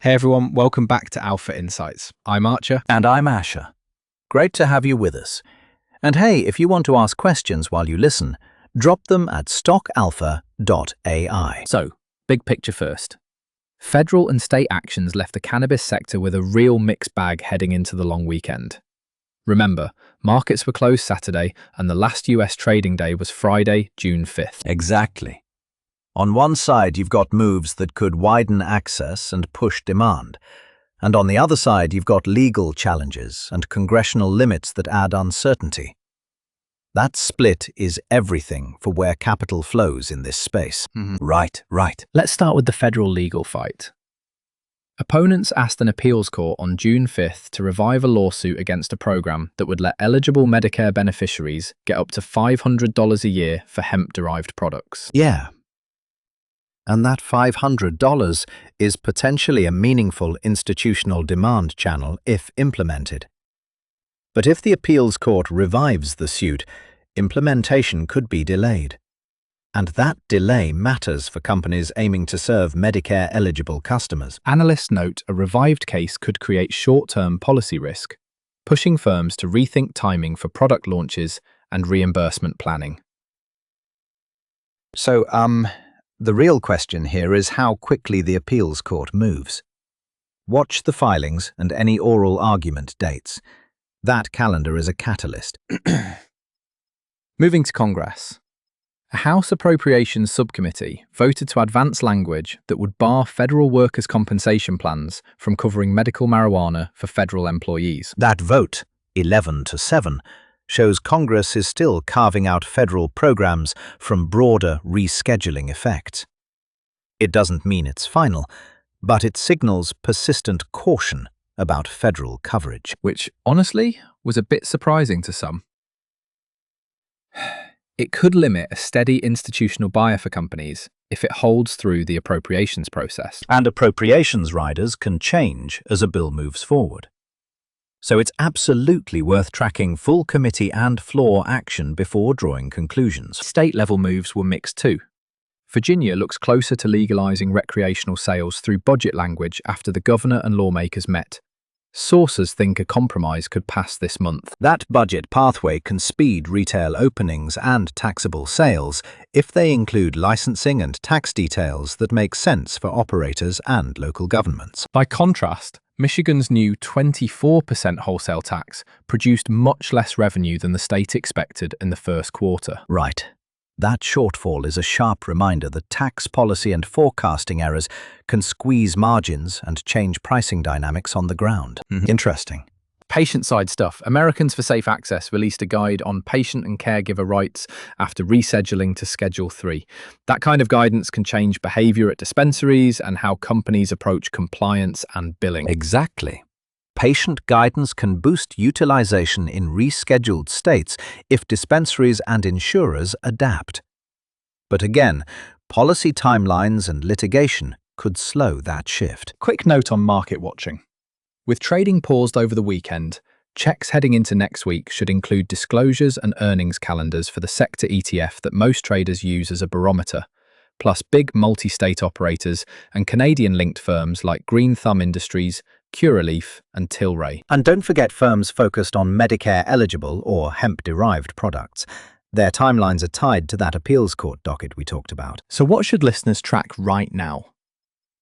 Hey everyone, welcome back to Alpha Insights. I'm Archer. And I'm Asher. Great to have you with us. And hey, if you want to ask questions while you listen, drop them at stockalpha.ai. So, big picture first. Federal and state actions left the cannabis sector with a real mixed bag heading into the long weekend. Remember, markets were closed Saturday and the last US trading day was Friday, June 5th. Exactly. On one side, you've got moves that could widen access and push demand. And on the other side, you've got legal challenges and congressional limits that add uncertainty. That split is everything for where capital flows in this space. Right. Let's start with the federal legal fight. Opponents asked an appeals court on June 5th to revive a lawsuit against a program that would let eligible Medicare beneficiaries get up to $500 a year for hemp-derived products. Yeah. And that $500 is potentially a meaningful institutional demand channel if implemented. But if the appeals court revives the suit, implementation could be delayed. And that delay matters for companies aiming to serve Medicare-eligible customers. Analysts note a revived case could create short-term policy risk, pushing firms to rethink timing for product launches and reimbursement planning. So, the real question here is how quickly the appeals court moves. Watch the filings and any oral argument dates. That calendar is a catalyst. Moving to Congress. A House Appropriations Subcommittee voted to advance language that would bar federal workers' compensation plans from covering medical marijuana for federal employees. That vote, 11-7, shows Congress is still carving out federal programs from broader rescheduling effects. It doesn't mean it's final, but it signals persistent caution about federal coverage. Which, honestly, was a bit surprising to some. It could limit a steady institutional buyer for companies if it holds through the appropriations process. And appropriations riders can change as a bill moves forward. So it's absolutely worth tracking full committee and floor action before drawing conclusions. State-level moves were mixed too. Virginia looks closer to legalizing recreational sales through budget language after the governor and lawmakers met. Sources think a compromise could pass this month. That budget pathway can speed retail openings and taxable sales if they include licensing and tax details that make sense for operators and local governments. By contrast, Michigan's new 24% wholesale tax produced much less revenue than the state expected in the first quarter. Right. That shortfall is a sharp reminder that tax policy and forecasting errors can squeeze margins and change pricing dynamics on the ground. Interesting. Patient-side stuff. Americans for Safe Access released a guide on patient and caregiver rights after rescheduling to Schedule 3. That kind of guidance can change behavior at dispensaries and how companies approach compliance and billing. Exactly. Patient guidance can boost utilization in rescheduled states if dispensaries and insurers adapt. But again, policy timelines and litigation could slow that shift. Quick note on market watching. With trading paused over the weekend, checks heading into next week should include disclosures and earnings calendars for the sector ETF that most traders use as a barometer, plus big multi-state operators and Canadian-linked firms like Green Thumb Industries, Curaleaf, and Tilray. And don't forget firms focused on Medicare-eligible or hemp-derived products. Their timelines are tied to that appeals court docket we talked about. So what should listeners track right now?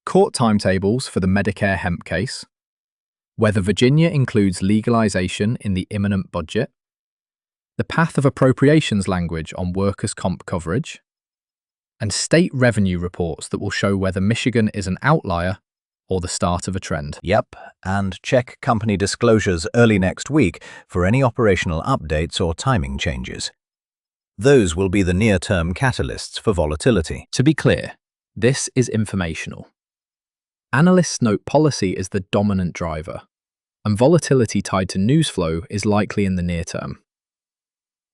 Court timetables for the Medicare hemp case, whether Virginia includes legalization in the imminent budget, the path of appropriations language on workers' comp coverage, and state revenue reports that will show whether Michigan is an outlier or the start of a trend. Yep, and check company disclosures early next week for any operational updates or timing changes. Those will be the near-term catalysts for volatility. To be clear, this is informational. Analysts note policy is the dominant driver, and volatility tied to news flow is likely in the near term.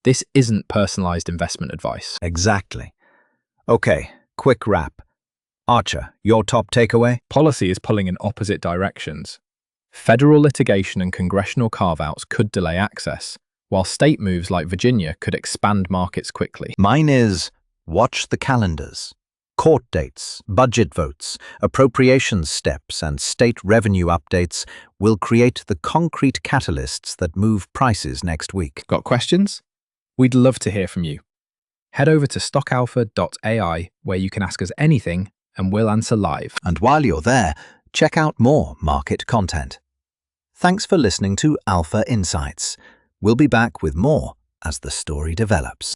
This isn't personalized investment advice. Exactly. Okay, quick wrap. Archer, your top takeaway? Policy is pulling in opposite directions. Federal litigation and congressional carve-outs could delay access, while state moves like Virginia could expand markets quickly. Mine is watch the calendars. Court dates, budget votes, appropriations steps, and state revenue updates will create the concrete catalysts that move prices next week. Got questions? We'd love to hear from you. Head over to stockalpha.ai where you can ask us anything and we'll answer live. And while you're there, check out more market content. Thanks for listening to Alpha Insights. We'll be back with more as the story develops.